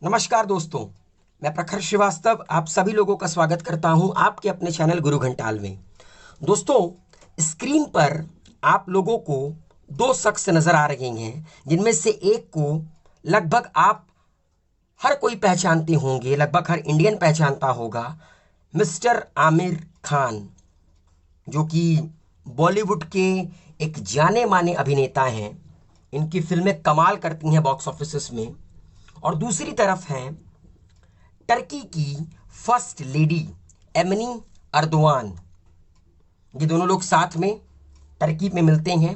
नमस्कार दोस्तों, मैं प्रखर श्रीवास्तव आप सभी लोगों का स्वागत करता हूं आपके अपने चैनल गुरु घंटाल में। दोस्तों, स्क्रीन पर आप लोगों को दो शख्स नजर आ रहे हैं, जिनमें से एक को लगभग आप हर कोई पहचानते होंगे, लगभग हर इंडियन पहचानता होगा। मिस्टर आमिर खान, जो कि बॉलीवुड के एक जाने माने अभिनेता हैं। इनकी फिल्में कमाल करती हैं बॉक्स ऑफिस में। और दूसरी तरफ हैं टर्की की फर्स्ट लेडी एमनी अर्दोआन। ये दोनों लोग साथ में टर्की में मिलते हैं।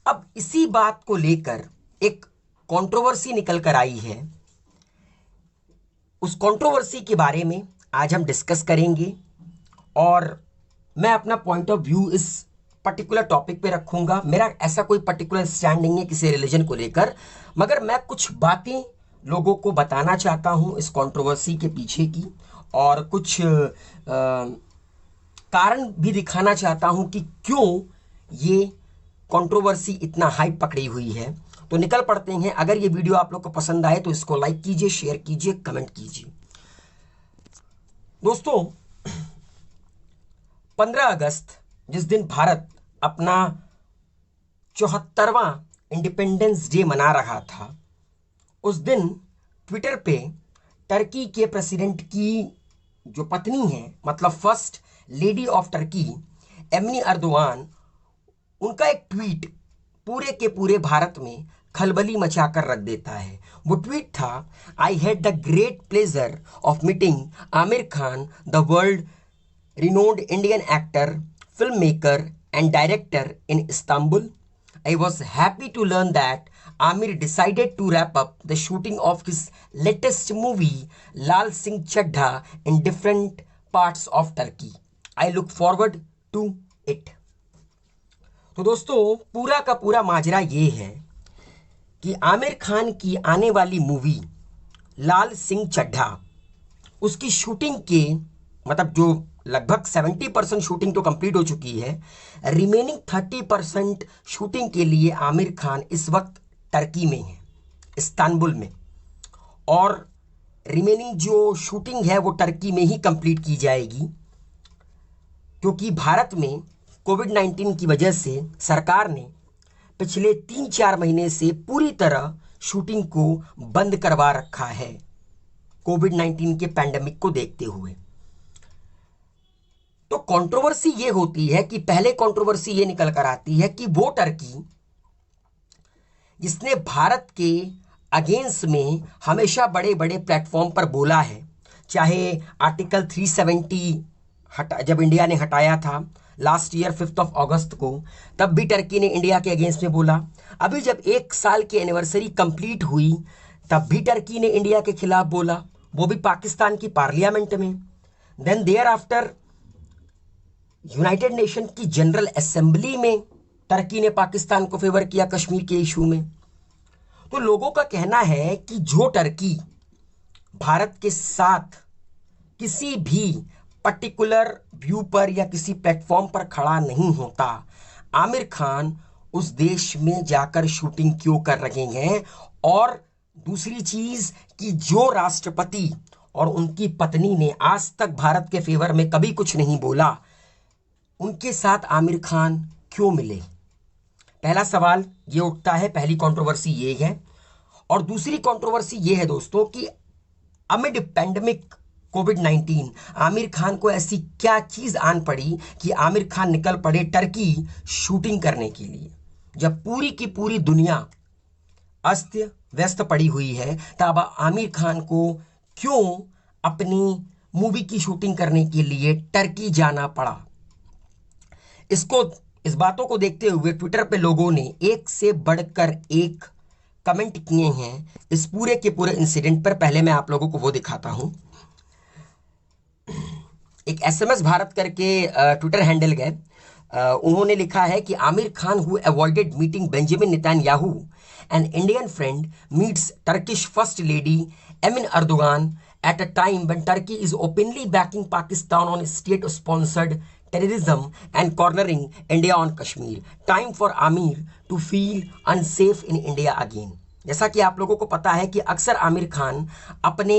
अब इसी बात को लेकर एक कंट्रोवर्सी निकल कर आई है। उस कंट्रोवर्सी के बारे में आज हम डिस्कस करेंगे और मैं अपना पॉइंट ऑफ व्यू इस पर्टिकुलर टॉपिक पे रखूंगा। मेरा ऐसा कोई पर्टिकुलर स्टैंड नहीं है किसी रिलीजन को लेकर, मगर मैं कुछ बातें लोगों को बताना चाहता हूं इस कंट्रोवर्सी के पीछे की, और कुछ कारण भी दिखाना चाहता हूं कि क्यों ये कंट्रोवर्सी इतना हाइप पकड़ी हुई है। तो निकल पड़ते हैं। अगर ये वीडियो आप लोग को पसंद आए तो इसको लाइक कीजिए, शेयर कीजिए, कमेंट कीजिए। दोस्तों, 15 अगस्त जिस दिन भारत अपना 74वां इंडिपेंडेंस डे मना रहा था, उस दिन ट्विटर पे टर्की के प्रेसिडेंट की जो पत्नी है, मतलब first lady of Turkey Emine Erdogan, उनका एक ट्वीट पूरे के पूरे भारत में खलबली मचाकर रख देता है। वो ट्वीट था, I had the great pleasure of meeting Aamir Khan, the world renowned Indian actor, filmmaker, and director in Istanbul. I was happy to learn that Amir decided to wrap up the shooting of his latest movie, Lal Singh Chaddha, in different parts of Turkey. I look forward to it. तो दोस्तों, पूरा का पूरा माजरा ये है कि आमिर खान की आने वाली मूवी लाल सिंह चड्ढा, उसकी शूटिंग के मतलब जो लगभग 70% शूटिंग तो कंप्लीट हो चुकी है, रिमेनिंग 30% शूटिंग के लिए आमिर खान इस वक्त टर्की में है, इस्तांबुल में। और रिमेनिंग जो शूटिंग है वो टर्की में ही कंप्लीट की जाएगी, क्योंकि भारत में कोविड-19 की वजह से सरकार ने पिछले 3-4 महीने से पूरी तरह शूटिंग को बंद करवा रखा है, कोविड-19 के पैंडेमिक को देखते हुए। तो कंट्रोवर्सी ये होती है कि पहले कंट्रोवर्सी ये निकल कर आती है कि वो टर्की जिसने भारत के अगेंस्ट में हमेशा बड़े बड़े प्लेटफॉर्म पर बोला है, चाहे आर्टिकल 370 जब इंडिया ने हटाया था लास्ट ईयर 5 अगस्त को, तब भी टर्की ने इंडिया के अगेंस्ट में बोला। अभी जब 1 साल की एनिवर्सरी कंप्लीट हुई, तब भी टर्की ने इंडिया के खिलाफ बोला, वो भी पाकिस्तान की पार्लियामेंट में। Then thereafter United Nation की जनरल असेंबली में टर्की ने पाकिस्तान को फेवर किया कश्मीर के इशू में। तो लोगों का कहना है कि जो टर्की भारत के साथ किसी भी पर्टिकुलर व्यू पर या किसी प्लेटफॉर्म पर खड़ा नहीं होता, आमिर खान उस देश में जाकर शूटिंग क्यों कर रहे हैं। और दूसरी चीज कि जो राष्ट्रपति और उनकी पत्नी ने आज तक भारत के फेवर में कभी कुछ नहीं बोला, उनके साथ आमिर खान क्यों मिले। पहला सवाल ये उठता है, पहली कंट्रोवर्सी ये है। और दूसरी कंट्रोवर्सी ये है दोस्तों कि अमिड पैंडेमिक कोविड-19 आमिर खान को ऐसी क्या चीज आन पड़ी कि आमिर खान निकल पड़े टर्की शूटिंग करने के लिए। जब पूरी की पूरी दुनिया अस्त व्यस्त पड़ी हुई है, तब आमिर खान को क्यों अपनी मूवी की शूटिंग करने के लिए टर्की जाना पड़ा। इस बातों को देखते हुए ट्विटर पे लोगों ने एक से बढ़कर एक कमेंट किए हैं इस पूरे के पूरे इंसिडेंट पर। पहले मैं आप लोगों को वो दिखाता हूं। एक एसएमएस भारत करके ट्विटर हैंडल गए, उन्होंने लिखा है कि Aamir Khan who avoided meeting Benjamin Netanyahu an Indian friend meets Turkish first lady Emine Erdogan at a time when Turkey is openly backing Pakistan on state-sponsored terrorism and cornering India on Kashmir. Time for Amir to feel unsafe in India again. जैसा कि आप लोगों को पता है कि अक्सर आमिर खान अपने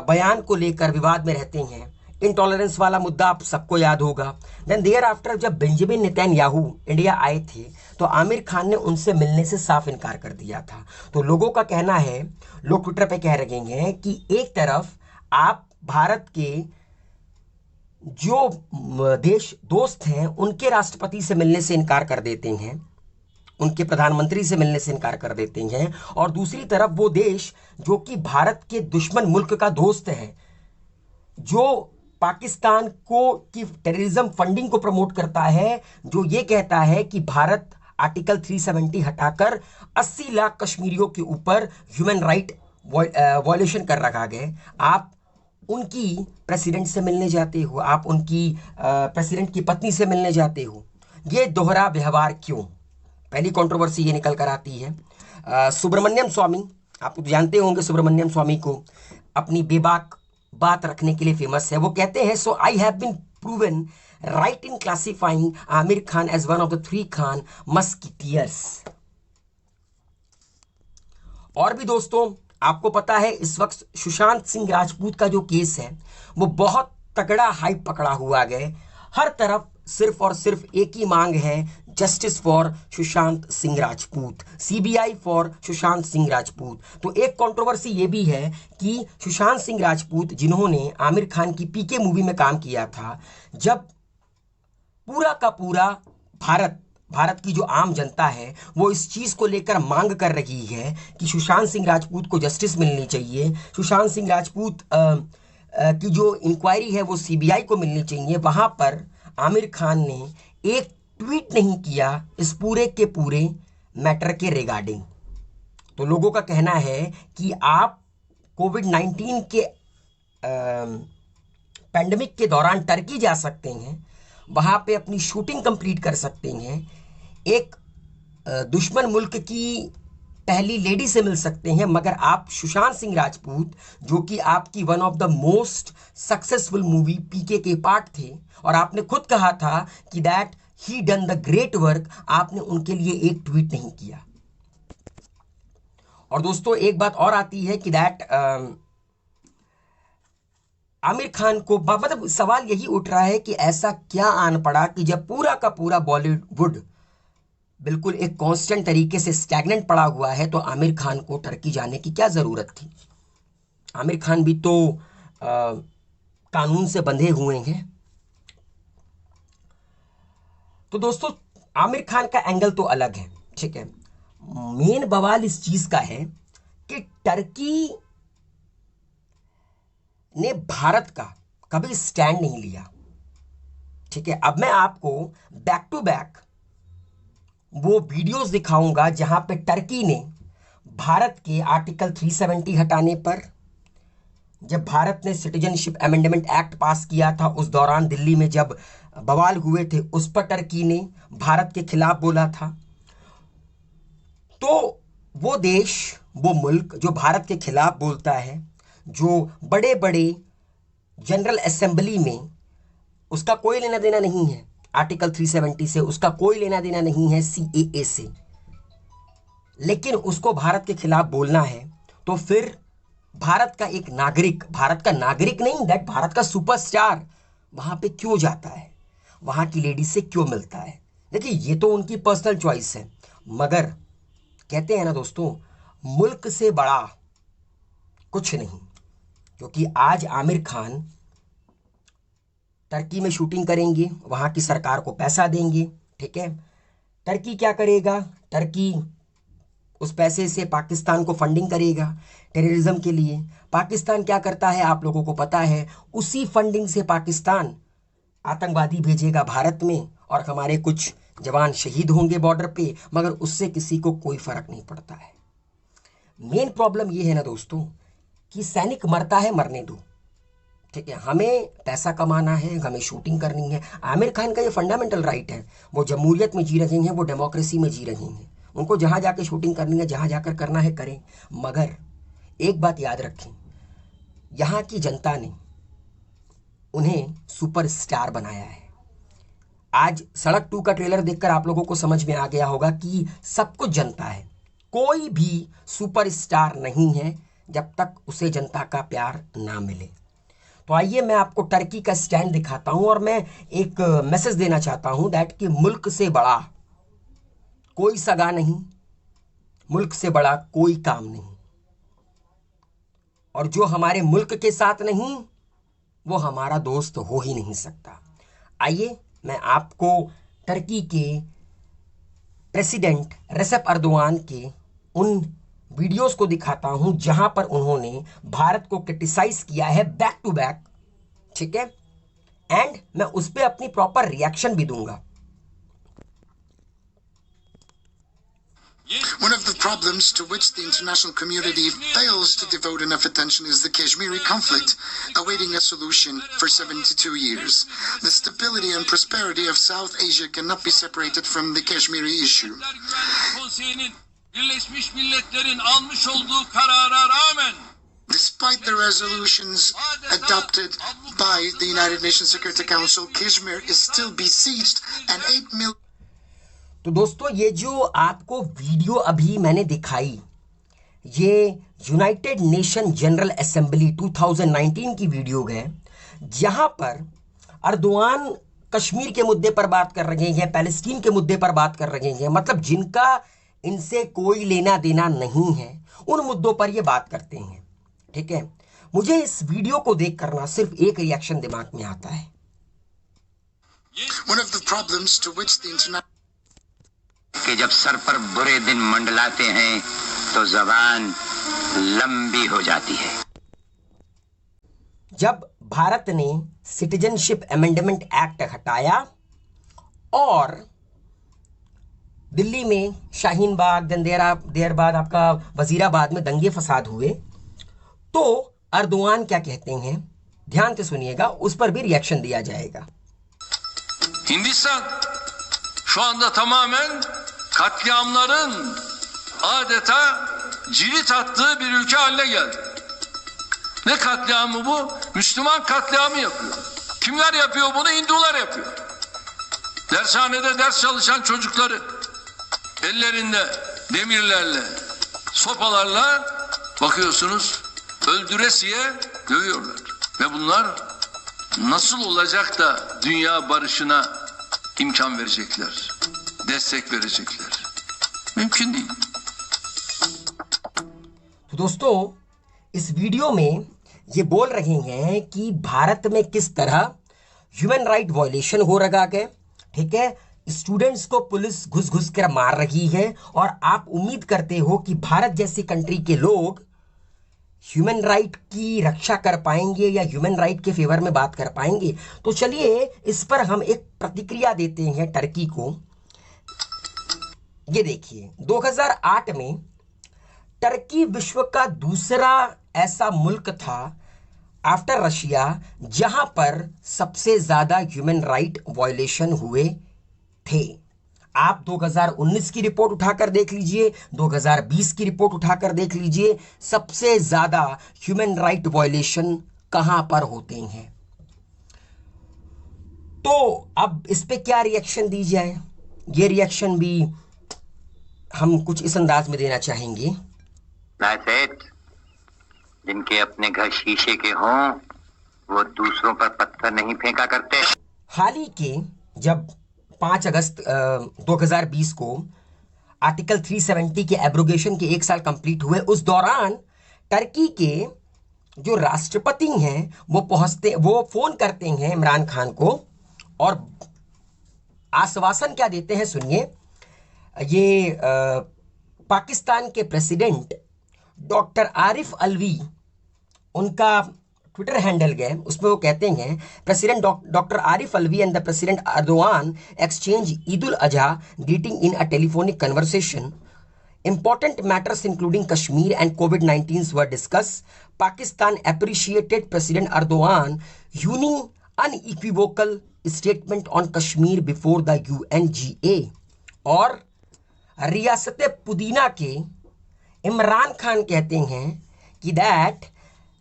बयान को लेकर विवाद में रहते हैं। इंटॉलरेंस वाला मुद्दा आप सबको याद होगा। देन देयर आफ्टर जब बेंजामिन नेतन्याहू इंडिया आए थे तो आमिर खान ने उनसे मिलने से साफ इनकार कर दिया था। तो लोगों का कहना है, लोग ट्विटर पे कह रहे हैं कि एक तरफ आप भारत के जो देश दोस्त हैं उनके राष्ट्रपति से मिलने से इनकार कर देते हैं, उनके प्रधानमंत्री से मिलने से इनकार कर देते हैं, और दूसरी तरफ वो देश जो कि भारत के दुश्मन मुल्क का दोस्त है, जो पाकिस्तान को की टेररिज्म फंडिंग को प्रमोट करता है, जो ये कहता है कि भारत आर्टिकल 370 हटाकर 80 लाख कश्मीरियों के ऊपर ह्यूमन राइट वॉयलेशन कर रखा गया, आप उनकी प्रेसिडेंट से मिलने जाते हो, आप उनकी प्रेसिडेंट की पत्नी से मिलने जाते हो। ये दोहरा व्यवहार क्यों? पहली कंट्रोवर्सी ये निकल कर आती है। सुब्रमण्यम स्वामी, आप जानते होंगे सुब्रमण्यम स्वामी को, अपनी बेबाक बात रखने के लिए फेमस है। वो कहते हैं, so I have been proven right in classifying Aamir Khan as one of the 3 Khan musketeers. और भी दोस्तों, आपको पता है इस वक्त सुशांत सिंह राजपूत का जो केस है वो बहुत तगड़ा हाइप पकड़ा हुआ है। हर तरफ सिर्फ और सिर्फ एक ही मांग है, justice for Sushant Singh Rajput, CBI for Sushant Singh Rajput. तो एक कंट्रोवर्सी ये भी है कि सुशांत सिंह राजपूत जिन्होंने आमिर खान की पीके मूवी में काम किया था, जब पूरा का पूरा भारत की जो आम जनता है वो इस चीज को लेकर मांग कर रही है कि सुशांत सिंह राजपूत को जस्टिस मिलनी चाहिए, सुशांत सिंह राजपूत की जो इंक्वायरी है वो सीबीआई को मिलनी चाहिए, वहां पर आमिर खान ने एक ट्वीट नहीं किया इस पूरे के पूरे मैटर के रिगार्डिंग। तो लोगों का कहना है कि आप कोविड-19 के पैंडेमिक के दौरान टर्की जा सकते हैं, वहां पे अपनी शूटिंग कंप्लीट कर सकते हैं, एक दुश्मन मुल्क की पहली लेडी से मिल सकते हैं, मगर आप सुशांत सिंह राजपूत जो कि आपकी one of the most successful movie PK के पार्ट थे, और आपने खुद कहा था कि that he done the great work, आपने उनके लिए एक ट्वीट नहीं किया। और दोस्तों एक बात और आती है कि दैट आमिर खान को मतलब सवाल यही उठ रहा है कि ऐसा क्या आन पड़ा कि जब पूरा का पूरा बॉलीवुड बिल्कुल एक कांस्टेंट तरीके से स्टैग्नेंट पड़ा हुआ है तो आमिर खान को टर्की जाने की क्या जरूरत थी? आमिर खान भी तो कानून से बंधे हुए हैं। तो दोस्तों आमिर खान का एंगल तो अलग है, ठीक है। मेन बवाल इस चीज का है कि टर्की ने भारत का कभी स्टैंड नहीं लिया, ठीक है। अब मैं आपको बैक टू बैक वो वीडियोस दिखाऊंगा जहां पे टर्की ने भारत के आर्टिकल 370 हटाने पर, जब भारत ने सिटीजनशिप अमेंडमेंट एक्ट पास किया था उस दौरान दिल्ली में जब बवाल हुए थे उस पर टर्की ने भारत के खिलाफ बोला था। तो वो देश, वो मुल्क जो भारत के खिलाफ बोलता है, जो बड़े बड़े जनरल असेंबली में उसका कोई लेना देना नहीं है आर्टिकल 370 से, उसका कोई लेना देना नहीं है सीएए से, लेकिन उसको भारत के खिलाफ बोलना है, तो फिर भारत का एक नागरिक, भारत का नागरिक नहीं दैट भारत का सुपरस्टार वहां पे क्यों जाता है, वहां की लेडी से क्यों मिलता है? देखिए ये तो उनकी पर्सनल चॉइस है, मगर कहते हैं ना दोस्तों, मुल्क से बड़ा कुछ नहीं। क्योंकि आज आमिर खान टर्की में शूटिंग करेंगे, वहां की सरकार को पैसा देंगे, ठीक है। टर्की क्या करेगा? टर्की उस पैसे से पाकिस्तान को फंडिंग करेगा टेररिज्म के लिए। पाकिस्तान क्या करता है आप लोगों को पता है, उसी फंडिंग से पाकिस्तान आतंकवादी भेजेगा भारत में और हमारे कुछ जवान शहीद होंगे बॉर्डर पे, मगर उससे किसी को कोई फर्क नहीं पड़ता है। मेन प्रॉब्लम ये है ना दोस्तों कि सैनिक मरता है, मरने दो, ठीक है। हमें पैसा कमाना है, हमें शूटिंग करनी है। आमिर खान का ये फंडामेंटल राइट है, वो जमहूरियत में जी रहे हैं, वो डेमोक्रेसी में जी रहे हैं, उनको जहां जाके शूटिंग करनी है, जहां जाकर करना है करें। मगर एक बात याद रखें, यहाँ की जनता ने उन्हें सुपरस्टार बनाया है। आज सड़क 2 का ट्रेलर देखकर आप लोगों को समझ में आ गया होगा कि सब कुछ जनता है, कोई भी सुपरस्टार नहीं है जब तक उसे जनता का प्यार ना मिले। तो आइए मैं आपको टर्की का स्टैंड दिखाता हूं और मैं एक मैसेज देना चाहता हूं दैट कि मुल्क से बड़ा कोई सगा नहीं, मुल्क से बड़ा कोई काम नहीं, और जो हमारे मुल्क के साथ नहीं वो हमारा दोस्त हो ही नहीं सकता। आइए मैं आपको टर्की के प्रेसिडेंट रेसेप अर्दोआन के उन वीडियोस को दिखाता हूं जहां पर उन्होंने भारत को क्रिटिसाइज किया है बैक टू बैक, ठीक है, एंड मैं उस पर अपनी प्रॉपर रिएक्शन भी दूंगा। One of the problems to which the international community fails to devote enough attention is the Kashmiri conflict, awaiting a solution for 72 years. The stability and prosperity of South Asia cannot be separated from the Kashmiri issue. Birleşmiş Milletler'in almış olduğu karara rağmen Despite the resolutions adopted by the United Nations Security Council, Kashmir is still besieged and 8 million. तो दोस्तों ये जो आपको video अभी मैंने दिखाई, ये United nation general assembly 2019 की वीडियो है जहां पर अर्दोआन कश्मीर के मुद्दे पर बात कर रहे हैं, पैलेस्टीन के मुद्दे पर बात कर रहे हैं, मतलब जिनका इनसे कोई लेना देना नहीं है उन मुद्दों पर ये बात करते हैं, ठीक है। मुझे इस वीडियो को देख कर ना सिर्फ एक रिएक्शन दिमाग में आता है। One of the problems to which the international कि जब सर पर बुरे दिन मंडलाते हैं तो जबान लंबी हो जाती है। जब भारत ने सिटीजनशिप अमेंडमेंट एक्ट हटाया और दिल्ली में शाहीन बाग, देर बाद आपका वजीराबाद में दंगे फसाद हुए, तो अर्दोआन क्या कहते हैं ध्यान से सुनिएगा, उस पर भी रिएक्शन दिया जाएगा। Hindistan şu anda tamamen katliamların adeta cirit attığı bir ülke haline geldi. Ne katliamı bu? Müslüman katliamı yapıyor. Kimler yapıyor bunu? Hindular yapıyor. Dershanede ders çalışan çocukları ellerinde demirlerle, sopalarla bakıyorsunuz öldüresiye dövüyorlar. Ve bunlar nasıl olacak da dünya barışına imkan verecekler, destek verecekler? Mümkün değil. तो दोस्तों इस video में ये बोल रहे हैं कि भारत में किस तरह ह्यूमन राइट वायलेशन हो रहा है, ठीक है, स्टूडेंट्स को पुलिस घुस घुस कर मार रही है, और आप उम्मीद करते हो कि भारत जैसी कंट्री के लोग ह्यूमन राइट की रक्षा कर पाएंगे या ह्यूमन राइट के फेवर में बात कर पाएंगे। तो चलिए इस पर हम एक प्रतिक्रिया देते हैं टर्की को। ये देखिए 2008 में टर्की विश्व का दूसरा ऐसा मुल्क था आफ्टर रशिया जहां पर सबसे ज्यादा ह्यूमन राइट वायलेशन हुए थे। आप 2019 की रिपोर्ट उठाकर देख लीजिए, 2020 की रिपोर्ट उठाकर देख लीजिए, सबसे ज्यादा ह्यूमन राइट वायलेशन कहां पर होते हैं। तो अब इस पे क्या रिएक्शन दी जाए, ये रिएक्शन भी हम कुछ इस अंदाज में देना चाहेंगे। जिनके अपने घर शीशे के हों वो दूसरों पर पत्थर नहीं फेंका करते। हाल ही के जब 5 अगस्त 2020 को आर्टिकल 370 के एब्रोगेशन के 1 साल कंप्लीट हुए, उस दौरान टर्की के जो राष्ट्रपति हैं वो फोन करते हैं इमरान खान को और आश्वासन क्या देते हैं सुनिए। ये पाकिस्तान के प्रेसिडेंट डॉक्टर आरिफ अलवी, उनका ट्विटर हैंडल है, उसमें वो कहते हैं president doctor Arif Alvi and the president Erdogan exchange Eid ul Azha greeting in a telephonic conversation. Important matters including Kashmir and COVID-19 were discussed. Pakistan appreciated President Erdogan unequivocal statement on Kashmir before the UNGA. और रियासत पुदीना के इमरान खान कहते हैं कि that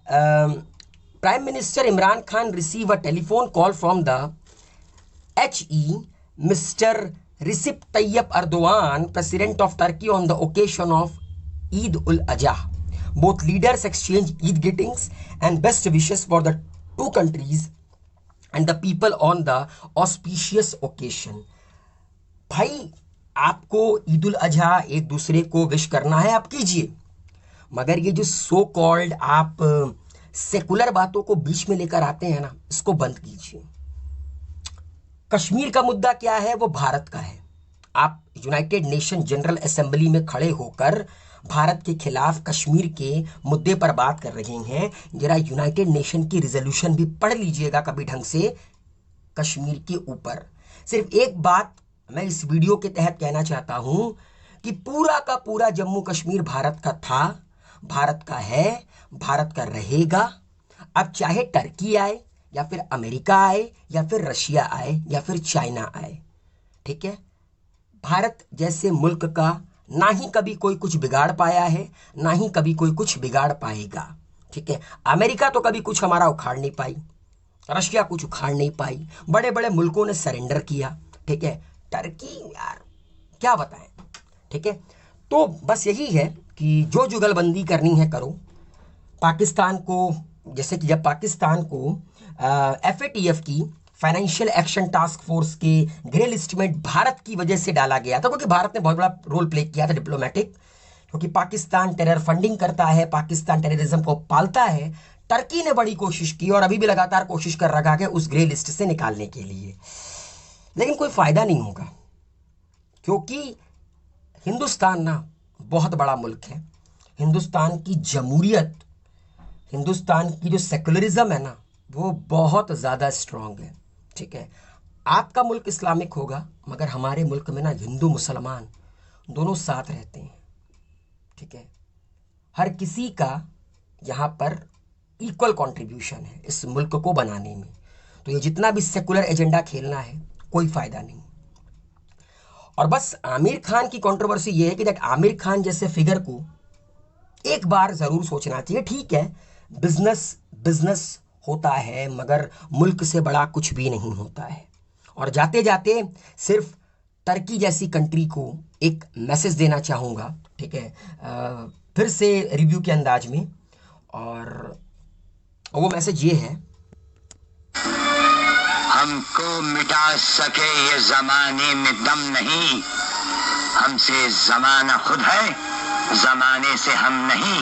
prime minister Imran Khan receive a telephone call from the HE mister Recep Tayyip Erdogan, President of Turkey, on the occasion of Eid ul Adha. Both leaders exchange Eid greetings and best wishes for the two countries and the people on the auspicious occasion. भाई आपको ईद उल अजहा एक दूसरे को wish करना है, आप कीजिए, मगर ये जो सो कॉल्ड आप सेकुलर बातों को बीच में लेकर आते हैं ना, इसको बंद कीजिए। कश्मीर का मुद्दा क्या है? वो भारत का है। आप यूनाइटेड नेशन जनरल असेंबली में खड़े होकर भारत के खिलाफ कश्मीर के मुद्दे पर बात कर रहे हैं। जरा यूनाइटेड नेशन की रिजोल्यूशन भी पढ़ लीजिएगा कभी ढंग से कश्मीर के ऊपर। सिर्फ एक बात मैं इस वीडियो के तहत कहना चाहता हूं कि पूरा का पूरा जम्मू कश्मीर भारत का था, भारत का है, भारत का रहेगा। अब चाहे टर्की आए या फिर अमेरिका आए या फिर रशिया आए या फिर चाइना आए, ठीक है, भारत जैसे मुल्क का ना ही कभी कोई कुछ बिगाड़ पाया है, ना ही कभी कोई कुछ बिगाड़ पाएगा, ठीक है। अमेरिका तो कभी कुछ हमारा उखाड़ नहीं पाई, रशिया कुछ उखाड़ नहीं पाई, बड़े बड़े मुल्कों ने सरेंडर किया, ठीक है। टर्की यार क्या बताएं, ठीक है। तो बस यही है कि जो जुगलबंदी करनी है करो। पाकिस्तान को, जैसे कि जब पाकिस्तान को FATF की फाइनेंशियल एक्शन टास्क फोर्स के ग्रे लिस्ट में भारत की वजह से डाला गया था, क्योंकि भारत ने बहुत बड़ा रोल प्ले किया था डिप्लोमेटिक, क्योंकि पाकिस्तान टेरर फंडिंग करता है, पाकिस्तान टेररिज्म को पालता है। टर्की ने बड़ी कोशिश की और अभी भी लगातार कोशिश कर रहा है उस ग्रे लिस्ट से निकालने के लिए, लेकिन कोई फायदा नहीं होगा, क्योंकि हिंदुस्तान ना बहुत बड़ा मुल्क है। हिंदुस्तान की जमहूरियत, हिंदुस्तान की जो सेकुलरिज्म है ना, वो बहुत ज़्यादा स्ट्रांग है, ठीक है। आपका मुल्क इस्लामिक होगा, मगर हमारे मुल्क में ना हिंदू मुसलमान दोनों साथ रहते हैं, ठीक है। हर किसी का यहाँ पर इक्वल कंट्रीब्यूशन है इस मुल्क को बनाने में। तो ये जितना भी सेकुलर एजेंडा खेलना है, कोई फ़ायदा नहीं। और बस आमिर खान की कंट्रोवर्सी ये है कि देख, आमिर खान जैसे फिगर को एक बार ज़रूर सोचना चाहिए। ठीक है, बिजनेस बिजनेस होता है, मगर मुल्क से बड़ा कुछ भी नहीं होता है। और जाते जाते सिर्फ टर्की जैसी कंट्री को एक मैसेज देना चाहूँगा, ठीक है, फिर से रिव्यू के अंदाज में, और वो मैसेज ये है, हमको मिटा सके ये जमाने में दम नहीं, हमसे जमाना खुद है, जमाने से हम नहीं।